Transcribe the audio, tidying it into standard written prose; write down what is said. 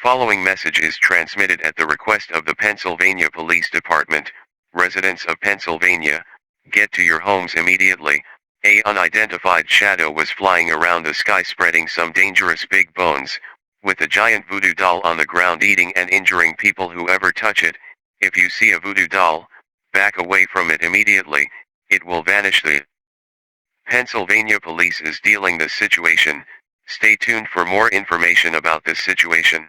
following message is transmitted at the request of the Pennsylvania Police Department. Residents of Pennsylvania, get to your homes immediately. A unidentified shadow was flying around the sky spreading some dangerous big bones, with a giant voodoo doll on the ground eating and injuring people who ever touch it. If you see a voodoo doll, back away from it immediately, it will vanish. The Pennsylvania police is dealing this situation. Stay tuned for more information about this situation.